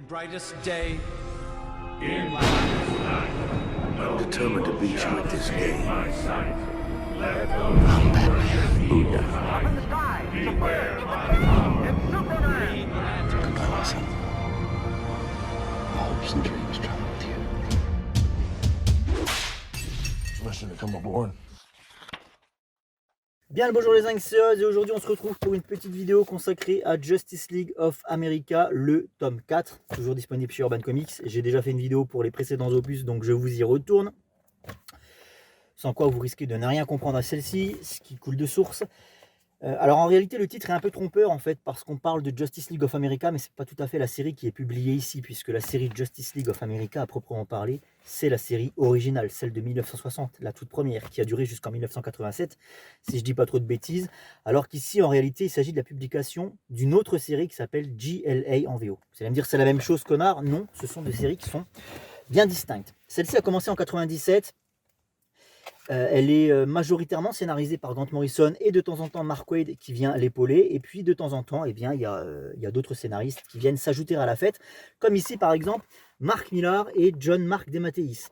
brightest day in blackest night. I'm determined to beat you at this game. My sight. Let I'm Batman. Buddha. beware my power. Green Lantern. Goodbye, my son. My hopes and dreams travel with you. Listen to come aboard. Bien le bonjour les Inxios, et aujourd'hui on se retrouve pour une petite vidéo consacrée à Justice League of America, le tome 4, toujours disponible chez Urban Comics. J'ai déjà fait une vidéo pour les précédents opus, donc je vous y retourne. Sans quoi vous risquez de ne rien comprendre à celle-ci, ce qui coule de source. Alors en réalité le titre est un peu trompeur en fait, parce qu'on parle de Justice League of America, mais c'est pas tout à fait la série qui est publiée ici, puisque la série Justice League of America à proprement parler, c'est la série originale, celle de 1960, la toute première, qui a duré jusqu'en 1987, si je dis pas trop de bêtises, alors qu'ici en réalité il s'agit de la publication d'une autre série qui s'appelle JLA en VO. Vous allez me dire c'est la même chose connard, non, ce sont deux séries qui sont bien distinctes. Celle-ci a commencé en 97. Elle est majoritairement scénarisée par Grant Morrison et de temps en temps Mark Waid qui vient l'épauler. Et puis de temps en temps, eh bien, il y a d'autres scénaristes qui viennent s'ajouter à la fête. Comme ici par exemple, Mark Millar et John Mark DeMatteis.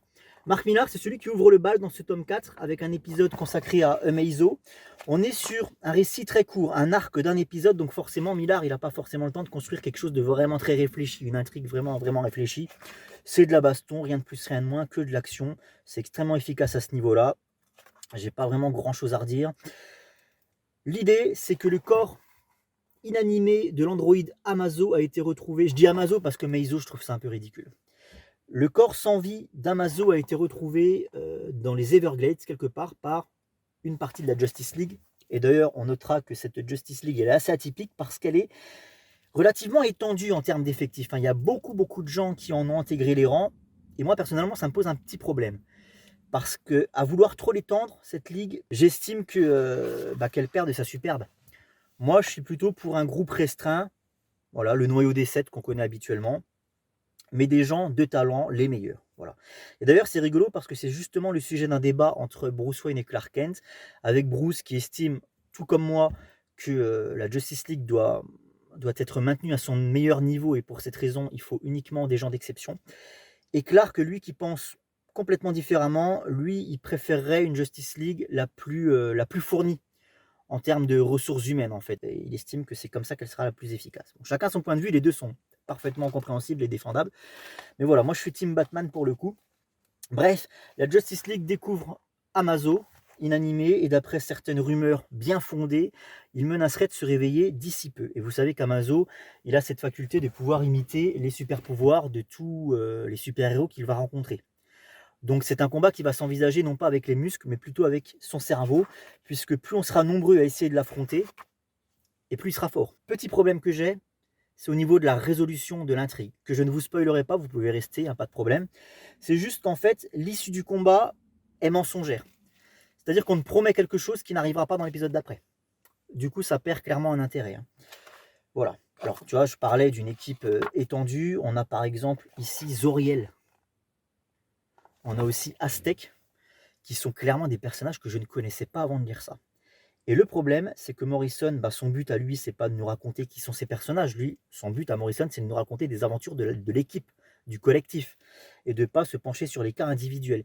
Mark Millar, c'est celui qui ouvre le bal dans ce tome 4 avec un épisode consacré à Amazo. On est sur un récit très court, un arc d'un épisode. Donc forcément, Millar, il n'a pas forcément le temps de construire quelque chose de vraiment très réfléchi, une intrigue vraiment réfléchie. C'est de la baston, rien de plus, rien de moins que de l'action. C'est extrêmement efficace à ce niveau-là. J'ai pas vraiment grand chose à redire. L'idée, c'est que le corps inanimé de l'androïde Amazo a été retrouvé. Je dis Amazo parce que Meizo, je trouve ça un peu ridicule. Le corps sans vie d'Amazo a été retrouvé dans les Everglades, quelque part, par une partie de la Justice League. Et d'ailleurs, on notera que cette Justice League elle est assez atypique parce qu'elle est relativement étendue en termes d'effectifs. Il y a beaucoup de gens qui en ont intégré les rangs. Et moi, personnellement, ça me pose un petit problème. Parce que à vouloir trop l'étendre, cette ligue, j'estime que qu'elle perd de sa superbe. Moi, je suis plutôt pour un groupe restreint, voilà, le noyau des 7 qu'on connaît habituellement, mais des gens de talent, les meilleurs. Voilà. Et d'ailleurs, c'est rigolo parce que c'est justement le sujet d'un débat entre Bruce Wayne et Clark Kent, avec Bruce qui estime, tout comme moi, que la Justice League doit être maintenue à son meilleur niveau et pour cette raison, il faut uniquement des gens d'exception. Et Clark, lui, qui pense complètement différemment, lui, il préférerait une Justice League la plus fournie en termes de ressources humaines, en fait. Et il estime que c'est comme ça qu'elle sera la plus efficace. Bon, chacun son point de vue, les deux sont parfaitement compréhensibles et défendables. Mais voilà, moi je suis Team Batman pour le coup. Bref, la Justice League découvre Amazo, inanimé, et d'après certaines rumeurs bien fondées, il menacerait de se réveiller d'ici peu. Et vous savez qu'Amazo, il a cette faculté de pouvoir imiter les super pouvoirs de tous les super-héros qu'il va rencontrer. Donc c'est un combat qui va s'envisager non pas avec les muscles, mais plutôt avec son cerveau, puisque plus on sera nombreux à essayer de l'affronter, et plus il sera fort. Petit problème que j'ai, c'est au niveau de la résolution de l'intrigue, que je ne vous spoilerai pas, vous pouvez rester, pas de problème. C'est juste qu'en fait, l'issue du combat est mensongère. C'est-à-dire qu'on promet quelque chose qui n'arrivera pas dans l'épisode d'après. Du coup, ça perd clairement un intérêt. Voilà. Alors, tu vois, je parlais d'une équipe étendue. On a par exemple ici Zoriel. On a aussi Aztec, qui sont clairement des personnages que je ne connaissais pas avant de lire ça. Et le problème, c'est que Morrison, son but à lui, c'est pas de nous raconter qui sont ces personnages. Lui, son but à Morrison, c'est de nous raconter des aventures de l'équipe, du collectif, et de ne pas se pencher sur les cas individuels.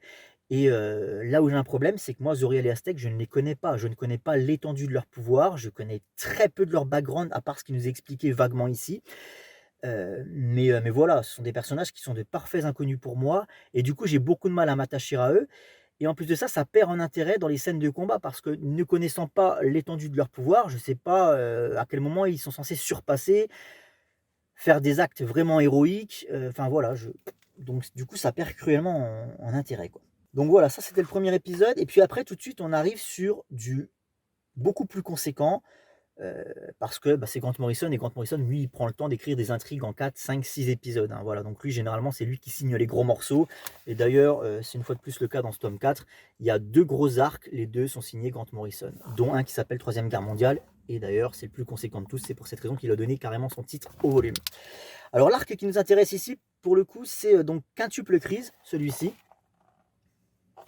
Et là où j'ai un problème, c'est que moi, Zoriel et Aztec, je ne les connais pas. Je ne connais pas l'étendue de leur pouvoir. Je connais très peu de leur background, à part ce qui nous est expliqué vaguement ici. Mais voilà, ce sont des personnages qui sont de parfaits inconnus pour moi. Et du coup, j'ai beaucoup de mal à m'attacher à eux. Et en plus de ça, ça perd en intérêt dans les scènes de combat parce que ne connaissant pas l'étendue de leur pouvoir, je ne sais pas à quel moment ils sont censés surpasser, faire des actes vraiment héroïques. Enfin voilà, donc du coup, ça perd cruellement en intérêt, quoi. Donc voilà, ça c'était le premier épisode. Et puis après, tout de suite, on arrive sur du beaucoup plus conséquent. Parce que c'est Grant Morrison, et Grant Morrison, lui, il prend le temps d'écrire des intrigues en 4, 5, 6 épisodes. Voilà, donc lui, généralement, c'est lui qui signe les gros morceaux. Et d'ailleurs, c'est une fois de plus le cas dans ce tome 4. Il y a 2 gros arcs, les 2 sont signés Grant Morrison, dont un qui s'appelle Troisième Guerre mondiale. Et d'ailleurs, c'est le plus conséquent de tous, c'est pour cette raison qu'il a donné carrément son titre au volume. Alors l'arc qui nous intéresse ici, pour le coup, c'est donc Quintuple Crise, celui-ci,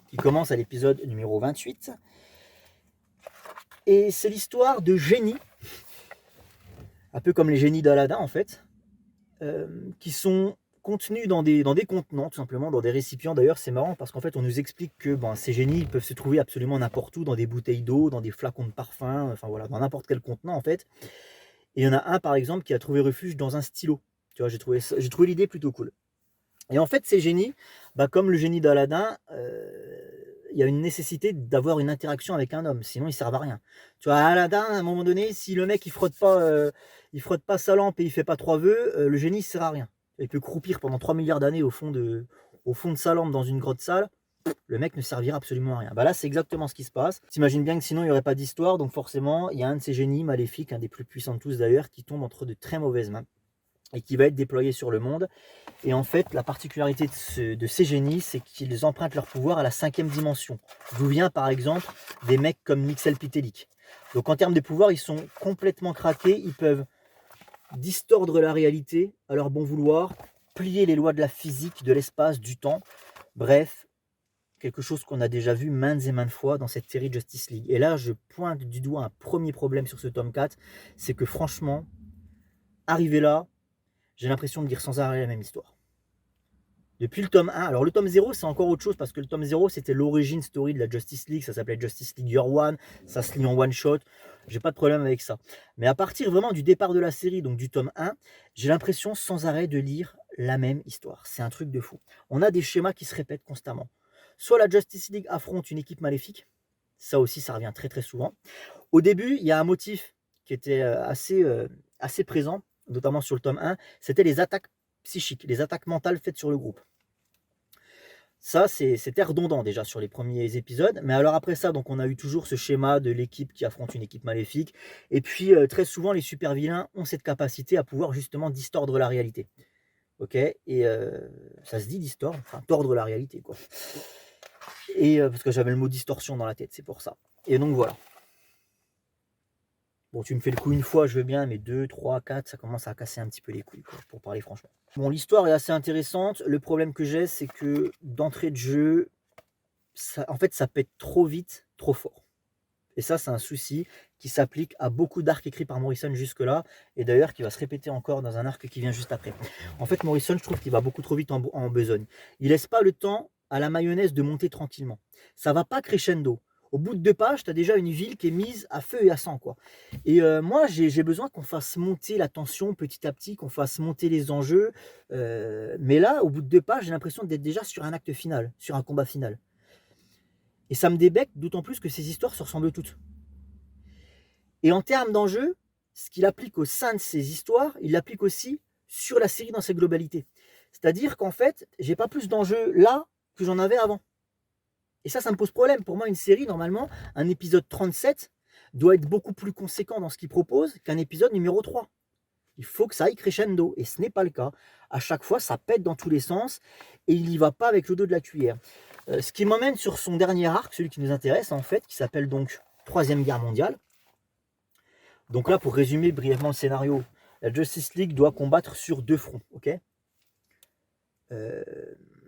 qui commence à l'épisode numéro 28. Et c'est l'histoire de génies, un peu comme les génies d'Aladin en fait, qui sont contenus dans des contenants, tout simplement, dans des récipients. D'ailleurs, c'est marrant parce qu'en fait, on nous explique que ces génies ils peuvent se trouver absolument n'importe où, dans des bouteilles d'eau, dans des flacons de parfum, enfin voilà, dans n'importe quel contenant en fait. Et il y en a un par exemple qui a trouvé refuge dans un stylo. Tu vois, j'ai trouvé l'idée plutôt cool. Et en fait, ces génies, comme le génie d'Aladin, il y a une nécessité d'avoir une interaction avec un homme, sinon ils servent à rien. Tu vois, Aladin, à un moment donné, si le mec il frotte pas sa lampe et il fait pas 3 vœux, le génie il sert à rien. Il peut croupir pendant 3 milliards d'années au fond de sa lampe dans une grotte sale, le mec ne servira absolument à rien. Là, c'est exactement ce qui se passe. T'imagines bien que sinon, il n'y aurait pas d'histoire, donc forcément, il y a un de ces génies maléfiques, un des plus puissants de tous d'ailleurs, qui tombe entre de très mauvaises mains et qui va être déployé sur le monde. Et en fait, la particularité de ces génies, c'est qu'ils empruntent leur pouvoir à la 5e dimension, d'où vient par exemple des mecs comme Mxyzptlk. Donc en termes de pouvoir, ils sont complètement craqués, ils peuvent distordre la réalité à leur bon vouloir, plier les lois de la physique, de l'espace, du temps. Bref, quelque chose qu'on a déjà vu maintes et maintes fois dans cette série Justice League. Et là, je pointe du doigt un premier problème sur ce tome 4, c'est que franchement, arrivé là, j'ai l'impression de dire sans arrêt la même histoire. Depuis le tome 1, alors le tome 0 c'est encore autre chose parce que le tome 0 c'était l'origine story de la Justice League, ça s'appelait Justice League Year One, ça se lit en one shot, j'ai pas de problème avec ça. Mais à partir vraiment du départ de la série, donc du tome 1, j'ai l'impression sans arrêt de lire la même histoire. C'est un truc de fou. On a des schémas qui se répètent constamment. Soit la Justice League affronte une équipe maléfique, ça aussi ça revient très très souvent. Au début, il y a un motif qui était assez présent, notamment sur le tome 1, c'était les attaques psychiques, les attaques mentales faites sur le groupe. Ça, c'était redondant déjà sur les premiers épisodes, mais alors après ça, donc on a eu toujours ce schéma de l'équipe qui affronte une équipe maléfique, et puis très souvent les super vilains ont cette capacité à pouvoir justement distordre la réalité. Ok, et ça se dit distordre, enfin tordre la réalité quoi. Et parce que j'avais le mot distorsion dans la tête, c'est pour ça. Et donc voilà. Bon, tu me fais le coup une fois, je veux bien, mais 2, 3, 4, ça commence à casser un petit peu les couilles, quoi, pour parler franchement. Bon, l'histoire est assez intéressante. Le problème que j'ai, c'est que d'entrée de jeu, en fait, ça pète trop vite, trop fort. Et ça, c'est un souci qui s'applique à beaucoup d'arcs écrits par Morrison jusque-là, et d'ailleurs qui va se répéter encore dans un arc qui vient juste après. En fait, Morrison, je trouve qu'il va beaucoup trop vite en besogne. Il laisse pas le temps à la mayonnaise de monter tranquillement. Ça va pas crescendo. Au bout de 2 pages, tu as déjà une ville qui est mise à feu et à sang, quoi. Et moi, j'ai besoin qu'on fasse monter la tension petit à petit, qu'on fasse monter les enjeux. Mais là, au bout de 2 pages, j'ai l'impression d'être déjà sur un acte final, sur un combat final. Et ça me débecte, d'autant plus que ces histoires se ressemblent toutes. Et en termes d'enjeux, ce qu'il applique au sein de ces histoires, il l'applique aussi sur la série dans sa globalité. C'est-à-dire qu'en fait, j'ai pas plus d'enjeux là que j'en avais avant. Et ça me pose problème. Pour moi, une série, normalement, un épisode 37 doit être beaucoup plus conséquent dans ce qu'il propose qu'un épisode numéro 3. Il faut que ça aille crescendo, et ce n'est pas le cas. À chaque fois, ça pète dans tous les sens, et il n'y va pas avec le dos de la cuillère. Ce qui m'emmène sur son dernier arc, celui qui nous intéresse, en fait, qui s'appelle donc Troisième Guerre mondiale. Donc là, pour résumer brièvement le scénario, la Justice League doit combattre sur 2 fronts, ok ?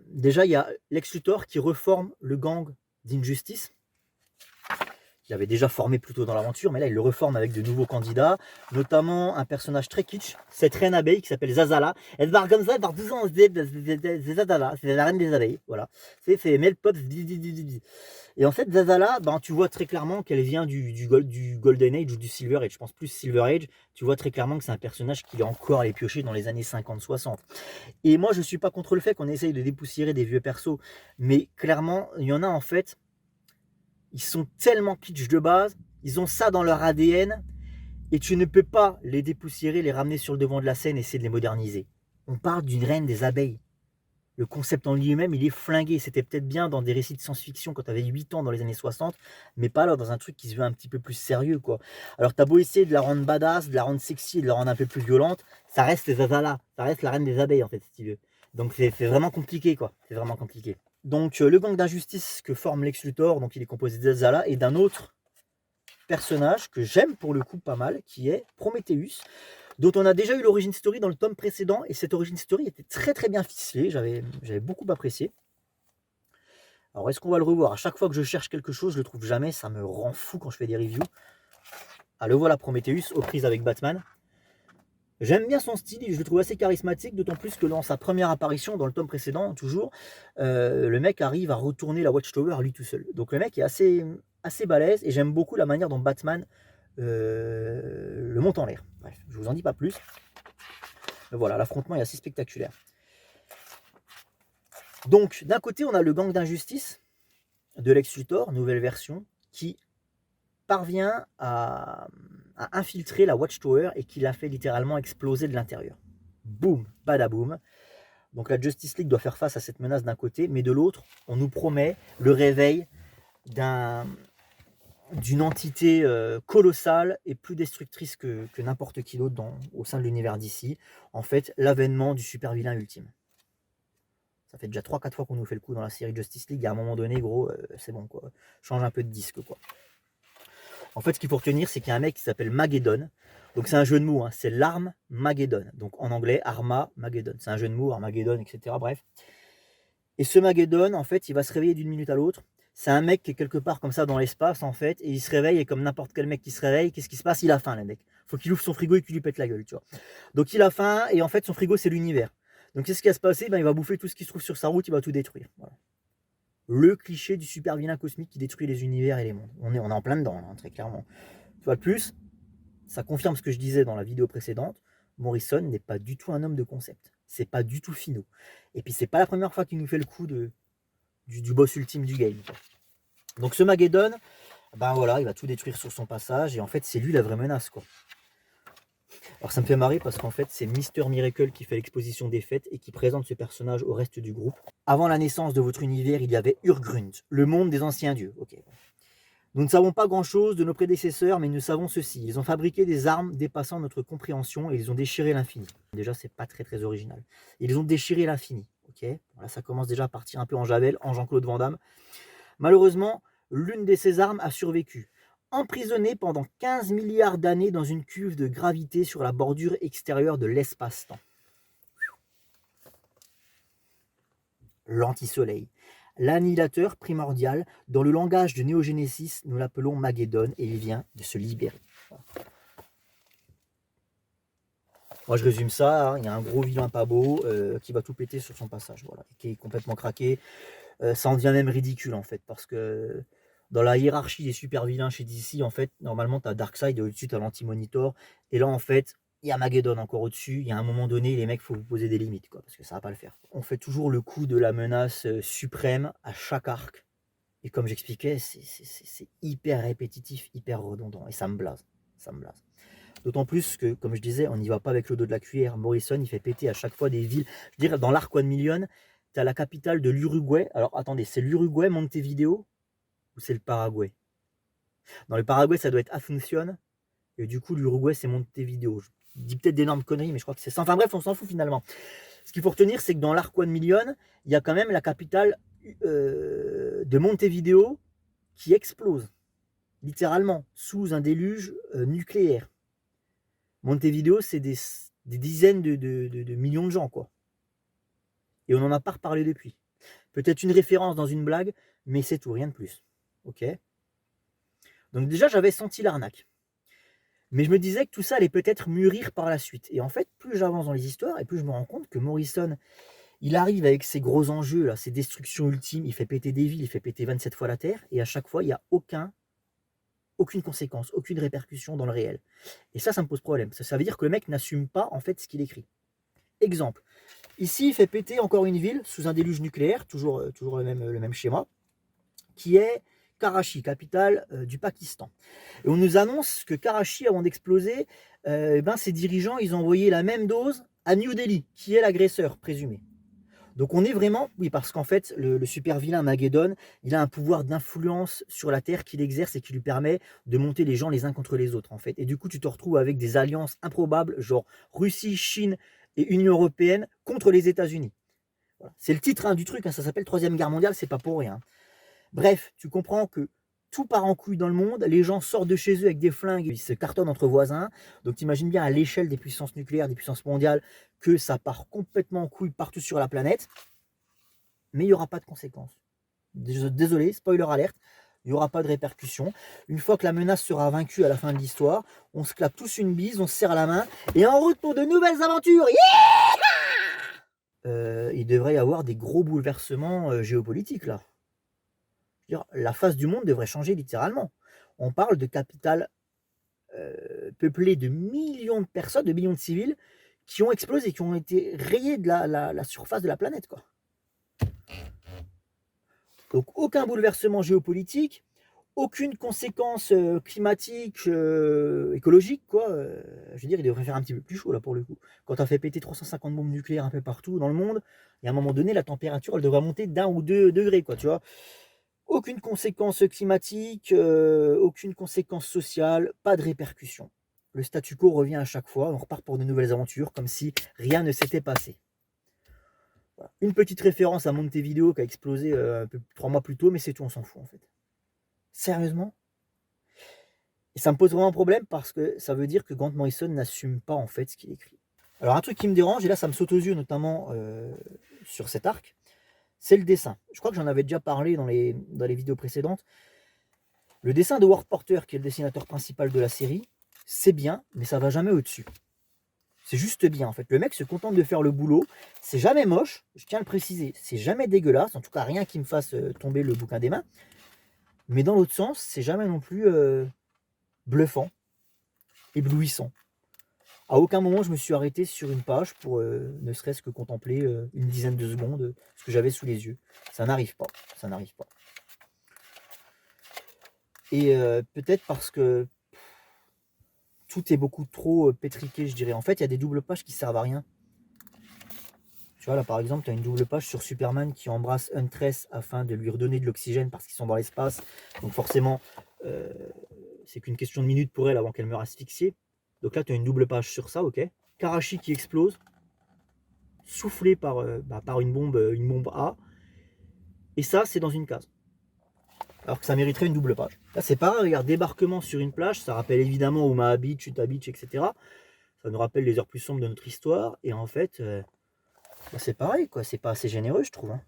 Déjà, il y a Lex Luthor qui reforme le gang d'Injustice. Il avait déjà formé plus tôt dans l'aventure, mais là, il le reforme avec de nouveaux candidats, notamment un personnage très kitsch, cette reine abeille qui s'appelle Zazala. Elle part comme ça, elle part 12 ans, c'est Zazala, c'est la reine des abeilles, voilà. C'est Melpop. Et en fait, Zazala, tu vois très clairement qu'elle vient du Golden Age ou du Silver Age, je pense plus Silver Age. Tu vois très clairement que c'est un personnage qui est encore allé piocher dans les années 50-60. Et moi, je suis pas contre le fait qu'on essaye de dépoussiérer des vieux persos, mais clairement, il y en a en fait, ils sont tellement kitsch de base, ils ont ça dans leur ADN, et tu ne peux pas les dépoussiérer, les ramener sur le devant de la scène et essayer de les moderniser. On parle d'une reine des abeilles. Le concept en lui-même, il est flingué. C'était peut-être bien dans des récits de science-fiction quand tu avais 8 ans dans les années 60, mais pas là, dans un truc qui se veut un petit peu plus sérieux, quoi. Alors, tu as beau essayer de la rendre badass, de la rendre sexy, de la rendre un peu plus violente, ça reste Zazala, ça reste la reine des abeilles, en fait, si tu veux. Donc, c'est vraiment compliqué, quoi. C'est vraiment compliqué. Donc, le gang d'injustice que forme Lex Luthor, donc il est composé de Zazala et d'un autre personnage que j'aime pour le coup pas mal, qui est Prometheus, dont on a déjà eu l'origin story dans le tome précédent, et cette origin story était très très bien ficelée, j'avais beaucoup apprécié. Alors est-ce qu'on va le revoir? À chaque fois que je cherche quelque chose, je le trouve jamais, ça me rend fou quand je fais des reviews. Ah, le voilà Prometheus aux prises avec Batman. J'aime bien son style, je le trouve assez charismatique, d'autant plus que dans sa première apparition, dans le tome précédent, toujours, le mec arrive à retourner la Watchtower lui tout seul. Donc le mec est assez balèze, et j'aime beaucoup la manière dont Batman le monte en l'air. Bref, je vous en dis pas plus. Mais voilà, l'affrontement est assez spectaculaire. Donc, d'un côté, on a le gang d'injustice de Lex Luthor, nouvelle version, qui parvient à infiltrer la Watchtower et qui la fait littéralement exploser de l'intérieur. Boum, badaboum. Donc la Justice League doit faire face à cette menace d'un côté, mais de l'autre, on nous promet le réveil d'une entité colossale et plus destructrice que n'importe qui d'autre au sein de l'univers d'ici. En fait, l'avènement du super vilain ultime. Ça fait déjà 3-4 fois qu'on nous fait le coup dans la série Justice League. À un moment donné, gros, c'est bon, quoi. Change un peu de disque, quoi. En fait, ce qu'il faut retenir, c'est qu'il y a un mec qui s'appelle Mageddon. Donc, c'est un jeu de mots, hein. C'est l'arme Mageddon. Donc, en anglais, Arma Mageddon. C'est un jeu de mots, Armageddon, etc. Bref. Et ce Mageddon, en fait, il va se réveiller d'une minute à l'autre. C'est un mec qui est quelque part comme ça dans l'espace, en fait. Et il se réveille, et comme n'importe quel mec qui se réveille, qu'est-ce qui se passe? Il a faim, le mec. Faut qu'il ouvre son frigo et qu'il lui pète la gueule, tu vois. Donc, il a faim, et en fait, son frigo, c'est l'univers. Donc, qu'est-ce qui va se passer? Ben, il va bouffer tout ce qui se trouve sur sa route, il va tout détruire. Voilà. Le cliché du super vilain cosmique qui détruit les univers et les mondes. On est en plein dedans, hein, très clairement. Tu vois, de plus, ça confirme ce que je disais dans la vidéo précédente. Morrison n'est pas du tout un homme de concept. C'est pas du tout finot. Et puis, c'est pas la première fois qu'il nous fait le coup du boss ultime du game. Donc, ce Mageddon, ben voilà, il va tout détruire sur son passage. Et en fait, c'est lui la vraie menace, quoi. Alors ça me fait marrer parce qu'en fait c'est Mister Miracle qui fait l'exposition des fêtes et qui présente ce personnage au reste du groupe. Avant la naissance de votre univers, il y avait Urgrund, le monde des anciens dieux. Okay. Nous ne savons pas grand-chose de nos prédécesseurs, mais nous savons ceci. Ils ont fabriqué des armes dépassant notre compréhension et ils ont déchiré l'infini. Déjà, c'est pas très original. Ils ont déchiré l'infini. Okay. Voilà, ça commence déjà à partir un peu en Javel, en Jean-Claude Van Damme. Malheureusement, l'une de ces armes a survécu. Emprisonné pendant 15 milliards d'années dans une cuve de gravité sur la bordure extérieure de l'espace-temps. L'anti-soleil. L'annihilateur primordial, dans le langage de Néo Genesis, nous l'appelons Mageddon et il vient de se libérer. Moi je résume ça, hein, il y a un gros vilain pas beau qui va tout péter sur son passage, voilà, qui est complètement craqué. Ça en devient même ridicule en fait, parce que dans la hiérarchie des super vilains chez DC, en fait, normalement, tu as Darkseid et au-dessus, tu as l'Anti-Monitor. Et là, en fait, il y a Mageddon encore au-dessus. Il y a un moment donné, les mecs, il faut vous poser des limites, quoi, parce que ça va pas le faire. On fait toujours le coup de la menace suprême à chaque arc. Et comme j'expliquais, c'est hyper répétitif, hyper redondant. Et ça me blase. Ça me blase. D'autant plus que, comme je disais, on n'y va pas avec le dos de la cuillère. Morrison, il fait péter à chaque fois des villes. Je veux dire, dans l'Arc 1 Million, tu as la capitale de l'Uruguay. Alors, attendez, c'est l'Uruguay, Montevideo ou c'est le Paraguay? Dans le Paraguay, ça doit être Asunción. Et du coup, l'Uruguay, c'est Montevideo. Je dis peut-être d'énormes conneries, mais je crois que c'est ça. Enfin bref, on s'en fout finalement. Ce qu'il faut retenir, c'est que dans l'Arc 1 Million, il y a quand même la capitale de Montevideo qui explose. Littéralement, sous un déluge nucléaire. Montevideo, c'est des dizaines de millions de gens, quoi. Et on n'en a pas reparlé depuis. Peut-être une référence dans une blague, mais c'est tout, rien de plus. Ok. Donc déjà, j'avais senti l'arnaque. Mais je me disais que tout ça allait peut-être mûrir par la suite. Et en fait, plus j'avance dans les histoires, et plus je me rends compte que Morrison, il arrive avec ses gros enjeux, là, ses destructions ultimes, il fait péter des villes, il fait péter 27 fois la Terre, et à chaque fois, il n'y a aucune conséquence, aucune répercussion dans le réel. Et ça me pose problème. Ça veut dire que le mec n'assume pas, en fait, ce qu'il écrit. Exemple. Ici, il fait péter encore une ville sous un déluge nucléaire, toujours le même schéma, qui est Karachi, capitale du Pakistan. Et on nous annonce que Karachi, avant d'exploser, ses dirigeants, ils ont envoyé la même dose à New Delhi, qui est l'agresseur présumé. Donc on est vraiment, oui, parce qu'en fait, le super vilain Mageddon, il a un pouvoir d'influence sur la Terre qu'il exerce et qui lui permet de monter les gens les uns contre les autres, en fait. Et du coup, tu te retrouves avec des alliances improbables, genre Russie, Chine et Union européenne contre les États-Unis. Voilà. C'est le titre du truc, hein, ça s'appelle Troisième Guerre mondiale, c'est pas pour rien. Bref, tu comprends que tout part en couille dans le monde, les gens sortent de chez eux avec des flingues, ils se cartonnent entre voisins, donc t'imagines bien à l'échelle des puissances nucléaires, des puissances mondiales, que ça part complètement en couille partout sur la planète, mais il n'y aura pas de conséquences. Désolé, spoiler alerte, il n'y aura pas de répercussions. Une fois que la menace sera vaincue à la fin de l'histoire, on se claque tous une bise, on se serre la main, et en route pour de nouvelles aventures. Il devrait y avoir des gros bouleversements géopolitiques là. Je veux dire, la face du monde devrait changer littéralement. On parle de capitales peuplées de millions de personnes, de millions de civils, qui ont explosé, qui ont été rayés de la surface de la planète, quoi. Donc aucun bouleversement géopolitique, aucune conséquence climatique, écologique, quoi. Je veux dire, il devrait faire un petit peu plus chaud là pour le coup. Quand on fait péter 350 bombes nucléaires un peu partout dans le monde, il y a un moment donné, la température, elle devrait monter d'1 ou 2 degrés, quoi, tu vois. Aucune conséquence climatique, aucune conséquence sociale, pas de répercussions. Le statu quo revient à chaque fois, on repart pour de nouvelles aventures, comme si rien ne s'était passé. Voilà. Une petite référence à Montevideo qui a explosé 3 mois plus tôt, mais c'est tout, on s'en fout en fait. Sérieusement? Et ça me pose vraiment un problème parce que ça veut dire que Grant Morrison n'assume pas en fait ce qu'il écrit. Alors un truc qui me dérange, et là ça me saute aux yeux notamment sur cet arc, c'est le dessin. Je crois que j'en avais déjà parlé dans les vidéos précédentes. Le dessin de Ward Porter, qui est le dessinateur principal de la série, c'est bien, mais ça va jamais au-dessus. C'est juste bien en fait. Le mec se contente de faire le boulot. C'est jamais moche, je tiens à le préciser. C'est jamais dégueulasse, en tout cas rien qui me fasse tomber le bouquin des mains. Mais dans l'autre sens, c'est jamais non plus bluffant, éblouissant. À aucun moment je me suis arrêté sur une page pour ne serait-ce que contempler une dizaine de secondes ce que j'avais sous les yeux. Ça n'arrive pas, ça n'arrive pas. Et peut-être parce que tout est beaucoup trop pétriqué, je dirais. En fait, il y a des doubles pages qui servent à rien. Tu vois, là, par exemple, tu as une double page sur Superman qui embrasse Huntress afin de lui redonner de l'oxygène parce qu'ils sont dans l'espace. Donc forcément, c'est qu'une question de minutes pour elle avant qu'elle meure asphyxiée. Donc là, tu as une double page sur ça, ok. Karachi qui explose, soufflé par une bombe A. Et ça, c'est dans une case. Alors que ça mériterait une double page. Là, c'est pareil, regarde, débarquement sur une plage, ça rappelle évidemment Omaha Beach, Utah Beach, etc. Ça nous rappelle les heures plus sombres de notre histoire. Et en fait, c'est pareil, quoi. C'est pas assez généreux, je trouve. Hein.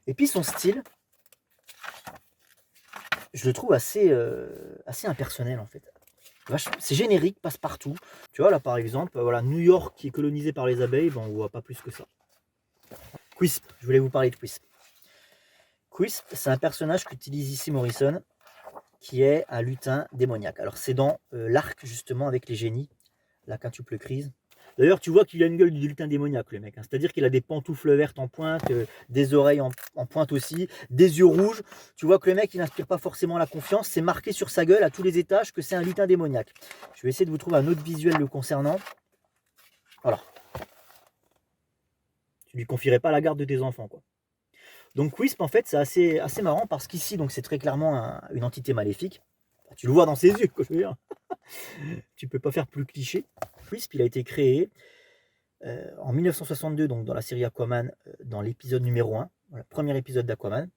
Et puis son style, je le trouve assez impersonnel, en fait. C'est générique, passe partout. Tu vois, là, par exemple, voilà, New York qui est colonisé par les abeilles, ben, on voit pas plus que ça. Quisp, je voulais vous parler de Quisp. Quisp, c'est un personnage qu'utilise ici Morrison, qui est un lutin démoniaque. Alors c'est dans l'arc justement avec les génies, la quintuple crise. D'ailleurs tu vois qu'il a une gueule du lutin démoniaque le mec, hein. C'est-à-dire qu'il a des pantoufles vertes en pointe, des oreilles en pointe aussi, des yeux rouges. Tu vois que le mec il n'inspire pas forcément la confiance, c'est marqué sur sa gueule à tous les étages que c'est un lutin démoniaque. Je vais essayer de vous trouver un autre visuel le concernant. Voilà. Tu lui confierais pas la garde de tes enfants, quoi. Donc Quisp en fait c'est assez marrant parce qu'ici donc c'est très clairement une entité maléfique. Tu le vois dans ses yeux, quoi, je veux dire. Tu peux pas faire plus cliché. Quisp il a été créé en 1962 donc dans la série Aquaman dans l'épisode numéro 1, voilà, premier épisode d'Aquaman.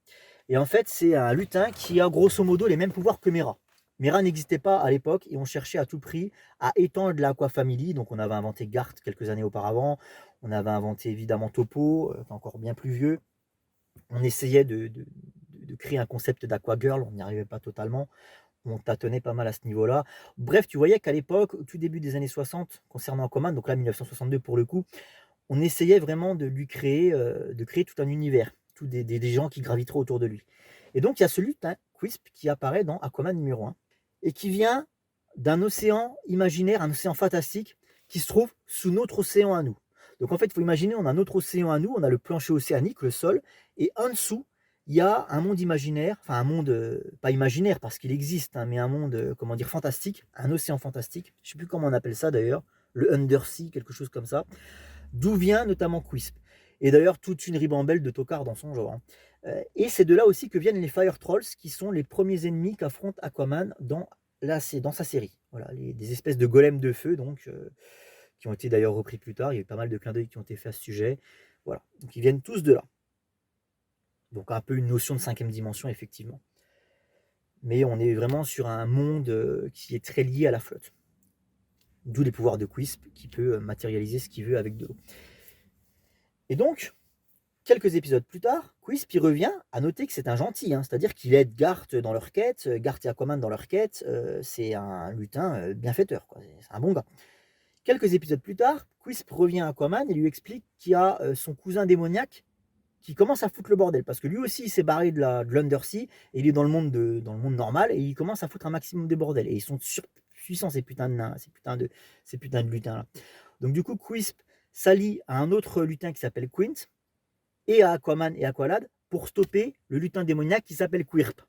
Et en fait c'est un lutin qui a grosso modo les mêmes pouvoirs que Mera. Mera n'existait pas à l'époque et on cherchait à tout prix à étendre l'Aqua Family. Donc on avait inventé Garth quelques années auparavant. On avait inventé évidemment Topo, encore bien plus vieux. On essayait de créer un concept d'Aqua-Girl, on n'y arrivait pas totalement, on tâtonnait pas mal à ce niveau-là. Bref, tu voyais qu'à l'époque, au tout début des années 60, concernant Aquaman, donc là 1962 pour le coup, on essayait vraiment de créer tout un univers, des gens qui graviteraient autour de lui. Et donc il y a ce lutin, Quisp, qui apparaît dans Aquaman numéro 1, et qui vient d'un océan imaginaire, un océan fantastique, qui se trouve sous notre océan à nous. Donc en fait, il faut imaginer, on a notre océan à nous, on a le plancher océanique, le sol, et en dessous, il y a un monde imaginaire, enfin un monde, pas imaginaire parce qu'il existe, hein, mais un monde, comment dire, fantastique, un océan fantastique, je ne sais plus comment on appelle ça d'ailleurs, le Undersea, quelque chose comme ça, d'où vient notamment Quisp. Et d'ailleurs, toute une ribambelle de tocards dans son genre. Hein. Et c'est de là aussi que viennent les Fire Trolls, qui sont les premiers ennemis qu'affronte Aquaman dans sa série. Voilà, des espèces de golems de feu, donc... qui ont été d'ailleurs repris plus tard. Il y a eu pas mal de clins d'œil qui ont été faits à ce sujet. Voilà. Donc ils viennent tous de là. Donc un peu une notion de 5e dimension, effectivement. Mais on est vraiment sur un monde qui est très lié à la flotte. D'où les pouvoirs de Quisp qui peut matérialiser ce qu'il veut avec de l'eau. Et donc, Quelques épisodes plus tard, Quisp il revient à noter que c'est un gentil, hein, c'est-à-dire qu'il aide Garth dans leur quête, Garth et Aquaman dans leur quête, c'est un lutin bienfaiteur, quoi, c'est un bon gars. Quelques épisodes plus tard, Quisp revient à Aquaman et lui explique qu'il y a son cousin démoniaque qui commence à foutre le bordel, parce que lui aussi il s'est barré de l'Undersea, et il est dans le monde normal, et il commence à foutre un maximum de bordel, et ils sont surpuissants ces putains de nains, ces putains de lutins là. Donc du coup Quisp s'allie à un autre lutin qui s'appelle Quint, et à Aquaman et Aqualad pour stopper le lutin démoniaque qui s'appelle Quirp.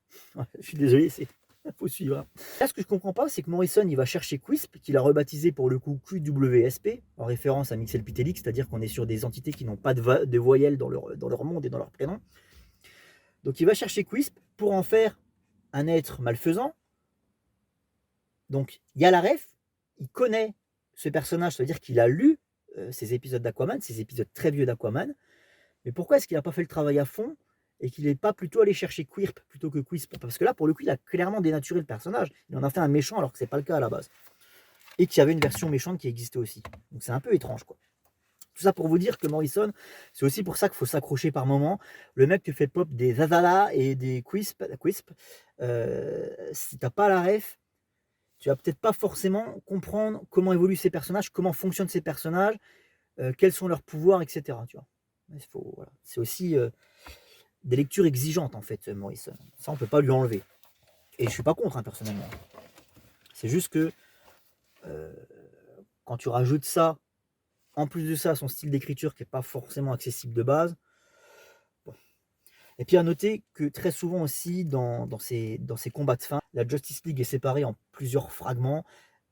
Je suis désolé, c'est faut suivre. Hein. Là, ce que je comprends pas, c'est que Morrison, il va chercher Quisp, qu'il a rebaptisé pour le coup QWSP, en référence à Mxyzptlk, c'est-à-dire qu'on est sur des entités qui n'ont pas de voyelles dans leur monde et dans leur prénom. Donc il va chercher Quisp pour en faire un être malfaisant. Donc il y a la ref, il connaît ce personnage, c'est-à-dire qu'il a lu ces épisodes d'Aquaman, ces épisodes très vieux d'Aquaman. Mais pourquoi est-ce qu'il n'a pas fait le travail à fond et qu'il n'est pas plutôt allé chercher Quirp plutôt que Quisp? Parce que là, pour le coup, il a clairement dénaturé le personnage. Il en a fait un méchant alors que ce n'est pas le cas à la base. Et qu'il y avait une version méchante qui existait aussi. Donc c'est un peu étrange, quoi. Tout ça pour vous dire que Morrison, c'est aussi pour ça qu'il faut s'accrocher par moment. Le mec te fait pop des Zazala et des Quisp. Si tu n'as pas la ref, tu vas peut-être pas forcément comprendre comment évoluent ces personnages, comment fonctionnent ces personnages, quels sont leurs pouvoirs, etc. Tu vois. Voilà. C'est aussi des lectures exigeantes en fait, Morrison. Ça, on peut pas lui enlever. Et je suis pas contre, hein, personnellement. C'est juste que quand tu rajoutes ça, en plus de ça, son style d'écriture qui est pas forcément accessible de base. Bon. Et puis à noter que très souvent aussi dans ces combats de fin, la Justice League est séparée en plusieurs fragments.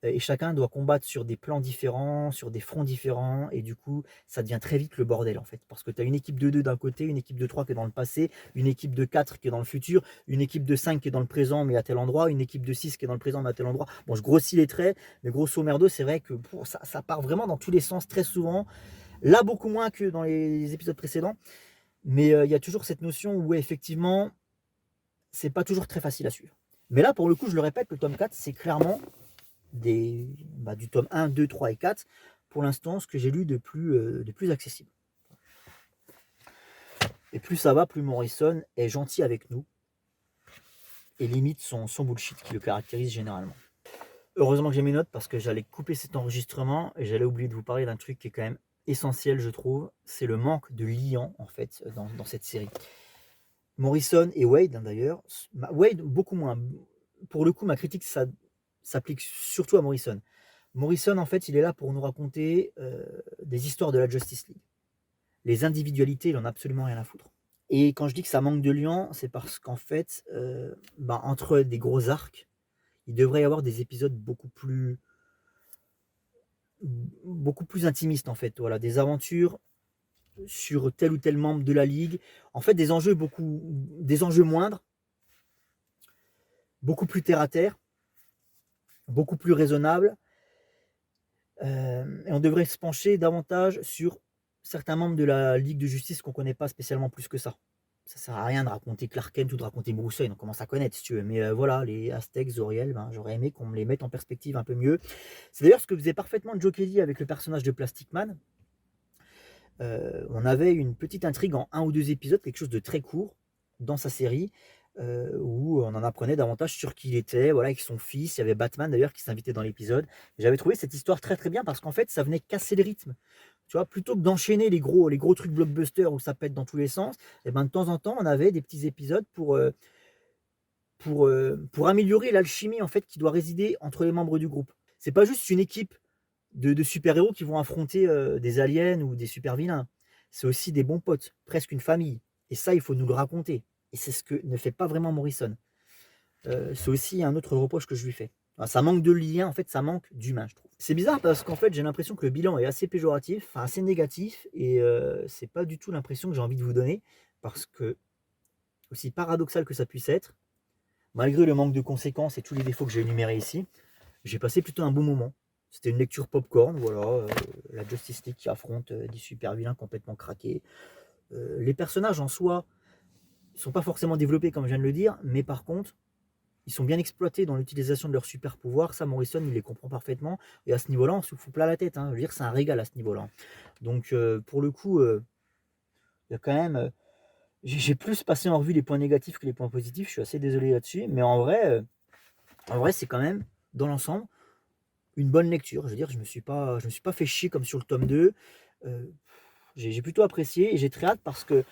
Et chacun doit combattre sur des plans différents, sur des fronts différents, et du coup, ça devient très vite le bordel en fait. Parce que tu as une équipe de 2 d'un côté, une équipe de 3 qui est dans le passé, une équipe de 4 qui est dans le futur, une équipe de 5 qui est dans le présent mais à tel endroit, une équipe de 6 qui est dans le présent mais à tel endroit. Bon, je grossis les traits, mais grosso merdo, c'est vrai que ça part vraiment dans tous les sens très souvent. Là, beaucoup moins que dans les épisodes précédents, mais il y a toujours cette notion où effectivement, c'est pas toujours très facile à suivre. Mais là, pour le coup, je le répète, le tome 4, c'est clairement du tome 1, 2, 3 et 4, pour l'instant, ce que j'ai lu de plus accessible. Et plus ça va, plus Morrison est gentil avec nous et limite son bullshit qui le caractérise généralement. Heureusement que j'ai mes notes parce que j'allais couper cet enregistrement et j'allais oublier de vous parler d'un truc qui est quand même essentiel, je trouve, c'est le manque de liant en fait dans cette série. Morrison et Wade, hein, d'ailleurs, Wade beaucoup moins. Pour le coup, ma critique, ça s'applique surtout à Morrison. Morrison, en fait, il est là pour nous raconter des histoires de la Justice League. Les individualités, il en a absolument rien à foutre. Et quand je dis que ça manque de liant, c'est parce qu'en fait, entre des gros arcs, il devrait y avoir des épisodes beaucoup plus intimistes, en fait. Voilà, des aventures sur tel ou tel membre de la Ligue. En fait, des enjeux moindres, beaucoup plus terre à terre, beaucoup plus raisonnable, et on devrait se pencher davantage sur certains membres de la Ligue de Justice qu'on ne connaît pas spécialement plus que ça. Ça sert à rien de raconter Clark Kent ou de raconter Bruce Wayne, on commence à connaître si tu veux, mais voilà, les Aztecs, Zoriel, j'aurais aimé qu'on me les mette en perspective un peu mieux. C'est d'ailleurs ce que faisait parfaitement Joe Kelly avec le personnage de Plastic Man. On avait une petite intrigue en 1 ou 2 épisodes, quelque chose de très court dans sa série, où on en apprenait davantage sur qui il était, voilà, avec son fils. Il y avait Batman d'ailleurs qui s'invitait dans l'épisode. J'avais trouvé cette histoire très très bien parce qu'en fait ça venait casser le rythme. Tu vois, plutôt que d'enchaîner les gros trucs blockbusters où ça pète dans tous les sens, et de temps en temps on avait des petits épisodes pour améliorer l'alchimie en fait qui doit résider entre les membres du groupe. C'est pas juste une équipe de super-héros qui vont affronter des aliens ou des super-vilains. C'est aussi des bons potes, presque une famille. Et ça, il faut nous le raconter. Et c'est ce que ne fait pas vraiment Morrison. C'est aussi un autre reproche que je lui fais. Enfin, ça manque de lien, en fait, ça manque d'humain, je trouve. C'est bizarre parce qu'en fait, j'ai l'impression que le bilan est assez péjoratif, enfin assez négatif, et c'est pas du tout l'impression que j'ai envie de vous donner, parce que, aussi paradoxal que ça puisse être, malgré le manque de conséquences et tous les défauts que j'ai énumérés ici, j'ai passé plutôt un bon moment. C'était une lecture popcorn, voilà, la Justice League qui affronte des super vilains complètement craqués. Les personnages en soi ne sont pas forcément développés comme je viens de le dire, mais par contre, ils sont bien exploités dans l'utilisation de leurs super pouvoirs. Ça, Morrison, il les comprend parfaitement. Et à ce niveau-là, on se fout plat la tête. Hein. Je veux dire, c'est un régal à ce niveau-là. Donc, pour le coup, il y a quand même... j'ai plus passé en revue les points négatifs que les points positifs, je suis assez désolé là-dessus, mais en vrai c'est quand même, dans l'ensemble, une bonne lecture. Je veux dire, je me suis pas fait chier comme sur le tome 2. J'ai plutôt apprécié et j'ai très hâte parce que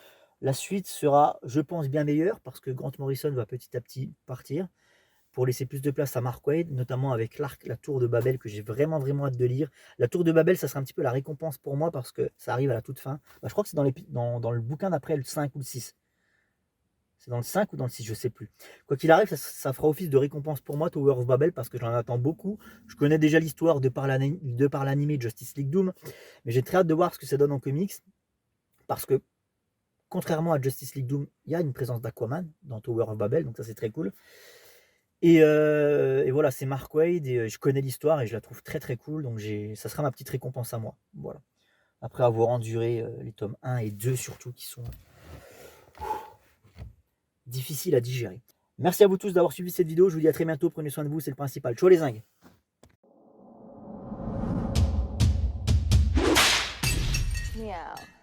la suite sera, je pense, bien meilleure parce que Grant Morrison va petit à petit partir pour laisser plus de place à Mark Waid, notamment avec l'arc La Tour de Babel que j'ai vraiment hâte de lire. La Tour de Babel, ça sera un petit peu la récompense pour moi parce que ça arrive à la toute fin. Je crois que c'est dans le bouquin d'après, le 5 ou le 6. C'est dans le 5 ou dans le 6, je sais plus. Quoi qu'il arrive, ça fera office de récompense pour moi, Tower of Babel, parce que j'en attends beaucoup. Je connais déjà l'histoire de par l'animé Justice League Doom, mais j'ai très hâte de voir ce que ça donne en comics, parce que, contrairement à Justice League Doom, il y a une présence d'Aquaman dans Tower of Babel, donc ça c'est très cool. Et voilà, c'est Mark Waid, et je connais l'histoire, et je la trouve très très cool, donc ça sera ma petite récompense à moi. Voilà. Après avoir enduré les tomes 1 et 2 surtout, qui sont... difficile à digérer. Merci à vous tous d'avoir suivi cette vidéo. Je vous dis à très bientôt. Prenez soin de vous, c'est le principal. Ciao les zingues. Meow.